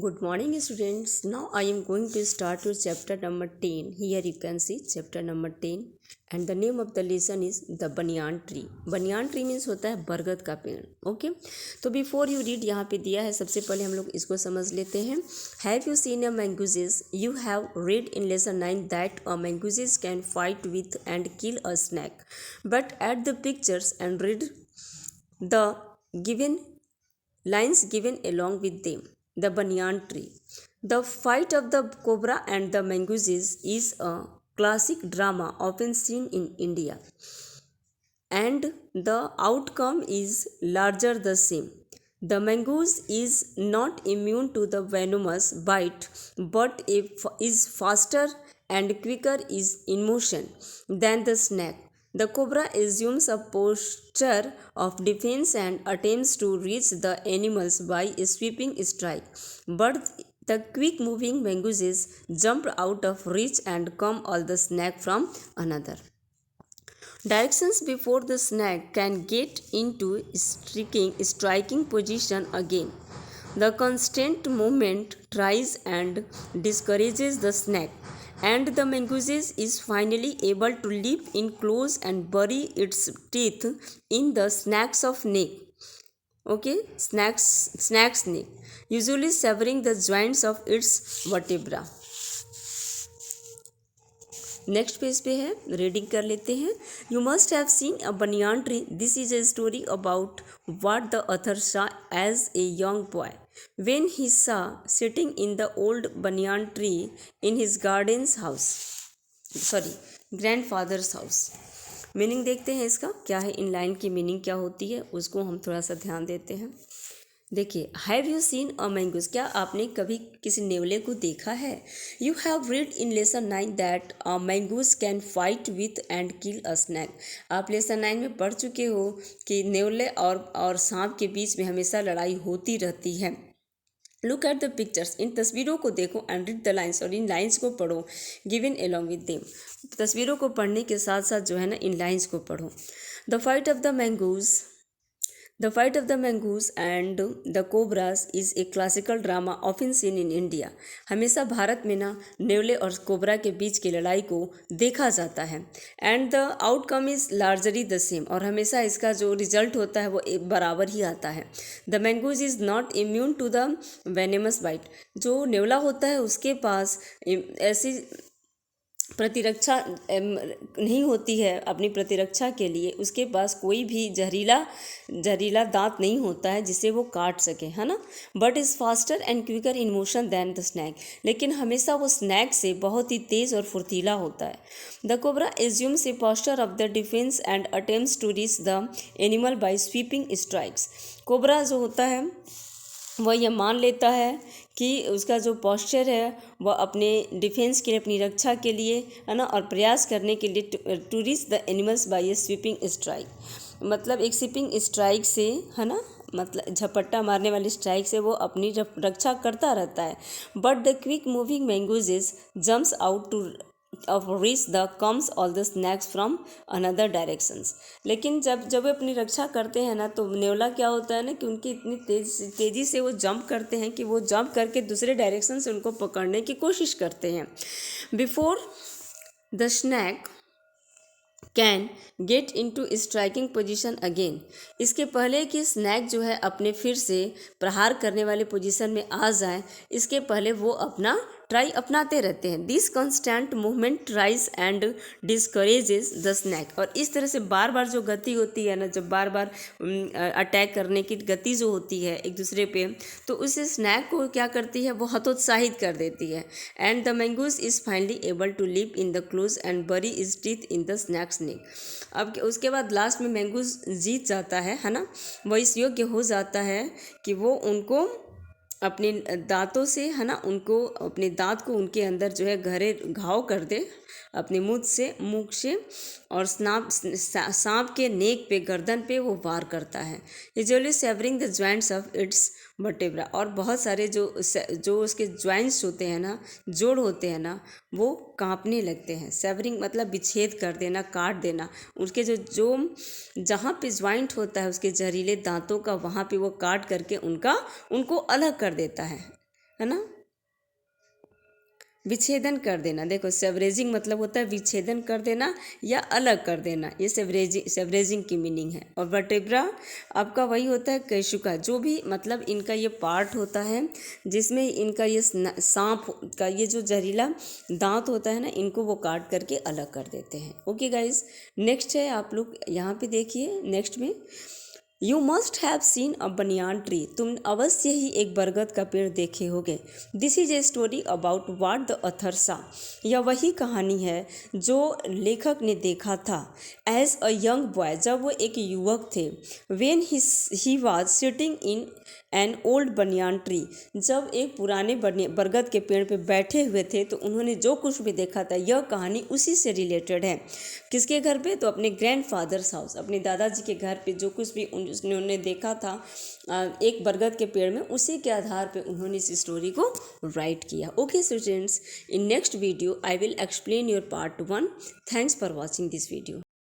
Good morning, students. Now I am going to start with chapter number 10. Here you can see chapter number 10 and the name of the lesson is the banyan tree. Banyan tree means होता है बरगद का पेड़. Okay तो before you read यहाँ पे दिया है, सबसे पहले हम लोग इसको समझ लेते हैं. Have you seen a mongooses? You have read in lesson 9 that a mangooses can fight with and kill a snake. But add the pictures and read the given lines given along with them. The banyan tree. The fight of the cobra and the mangooses is a classic drama often seen in India, and the outcome is larger the same. The mongoose is not immune to the venomous bite, but is faster and quicker is in motion than the snake. The cobra assumes a posture of defense and attempts to reach the animals by a sweeping strike, but the quick moving mongooses jump out of reach and come all the snake from another directions before the snake can get into striking position again. The constant movement tries and discourages the snake, and the mongoose is finally able to leap in close and bury its teeth in the snake's of neck. Okay, snake's neck, usually severing the joints of its vertebra. Next page पे है, reading कर लेते हैं. You must have seen a banyan tree. This is a story about what the author saw as a young boy when he saw sitting in the old banyan tree in his grandfather's house. Meaning देखते हैं इसका क्या है, in line की meaning क्या होती है उसको हम थोड़ा सा ध्यान देते हैं. देखिए, have you seen a mongoose? क्या आपने कभी किसी नेवले को देखा है? You have read in lesson 9 that a mongoose can fight with and kill a snake. आप लेसन 9 में पढ़ चुके हो कि नेवले और सांप के बीच में हमेशा लड़ाई होती रहती है. Look at the pictures. इन तस्वीरों को देखो एंड रीड द लाइन्स, और इन लाइन्स को पढ़ो. Given along with them. तस्वीरों को पढ़ने के साथ साथ जो है ना, इन लाइन्स को पढ़ो. The fight of the mongoose. The fight of the mongoose and the cobras is a classical drama often seen in India. हमेशा भारत में ना नेवले और कोबरा के बीच की लड़ाई को देखा जाता है. And the outcome is largely the same. और हमेशा इसका जो रिजल्ट होता है वो बराबर ही आता है. The mongoose is not immune to the venomous bite. जो नेवला होता है उसके पास ऐसी प्रतिरक्षा नहीं होती है. अपनी प्रतिरक्षा के लिए उसके पास कोई भी जहरीला दांत नहीं होता है जिसे वो काट सके, है ना. But is faster and quicker in motion than the snake. लेकिन हमेशा वो स्नैक से बहुत ही तेज़ और फुर्तीला होता है. The cobra assumes a posture of the defence and attempts to reach the animal by sweeping strikes. Cobra जो होता है वह यह मान लेता है कि उसका जो पॉस्चर है वह अपने डिफेंस के लिए, अपनी रक्षा के लिए, है ना, और प्रयास करने के लिए to reach the animals by a sweeping strike. मतलब एक स्वीपिंग स्ट्राइक से, है ना, मतलब झपट्टा मारने वाली स्ट्राइक से वो अपनी रक्षा करता रहता है. But the quick moving mongooses jumps out to of reach the comes all the snacks from another directions. लेकिन जब वे अपनी रक्षा करते हैं ना, तो नेवला क्या होता है ना कि उनकी इतनी तेज़ी से वो जंप करते हैं कि वो जंप करके दूसरे डायरेक्शन से उनको पकड़ने की कोशिश करते हैं. Before the snake can get into striking position again. इसके पहले कि स्नैक जो है अपने फिर से प्रहार करने वाले पोजीशन में आ जाए, इसके पहले वो अपना ट्राई अपनाते रहते हैं. This constant movement tries and discourages the snake. और इस तरह से बार बार जो गति होती है ना, जब बार बार अटैक करने की गति जो होती है एक दूसरे पे, तो उस स्नैक को क्या करती है, वो हतोत्साहित कर देती है. And the mongoose is finally able to live in the close and bury its teeth in the snake's neck. अब उसके बाद लास्ट में मैंगूज जीत जाता है ना, वो इस योग्य हो जाता है कि वो उनको अपने दांतों से, है ना, उनको अपने दांत को उनके अंदर जो है गहरे घाव कर दे अपने मुख से, और सांप के नेक पे, गर्दन पे वो वार करता है. Usually savouring the joints of its vertebra. और बहुत सारे जो उसके जॉइंट्स होते हैं ना, जोड़ होते हैं ना, वो कांपने लगते हैं. सेवरिंग मतलब विच्छेद कर देना, काट देना. उसके जो जहाँ पे जॉइंट होता है उसके जहरीले दांतों का, वहाँ पे वो काट करके उनको अलग कर देता है. है ना। विच्छेदन कर देना, देखो सेवरेजिंग मतलब होता है विच्छेदन कर देना या अलग कर देना, ये सेवरेजिंग की मीनिंग है। और वर्टेब्रा आपका वही होता है केशुका, जो भी मतलब इनका ये पार्ट होता है जिसमें इनका ये सांप का ये जो जहरीला दांत होता है ना, इनको वो काट करके अलग कर देते हैं। ओके गाइज, नेक्स्ट है, आप लोग यहाँ पे देखिए नेक्स्ट में, you must have seen a banyan tree, तुम अवश्य ही एक बरगद का पेड़ देखे होगे। This is a story about what the author सा, यह वही कहानी है जो लेखक ने देखा था। एज अ यंग बॉय, जब वो एक युवक थे। When he was sitting in an old banyan tree, जब एक पुराने बरगद के पेड़ पे बैठे हुए थे तो उन्होंने जो कुछ भी देखा था, यह कहानी उसी से रिलेटेड है। किसके घर पे? तो अपने ग्रैंडफादर्स हाउस, अपने दादाजी के घर पे जो कुछ भी उन्होंने देखा था एक बरगद के पेड़ में, उसी के आधार पे उन्होंने इस स्टोरी को राइट किया। Okay students, in next video I will explain your part 1। Thanks for watching this video.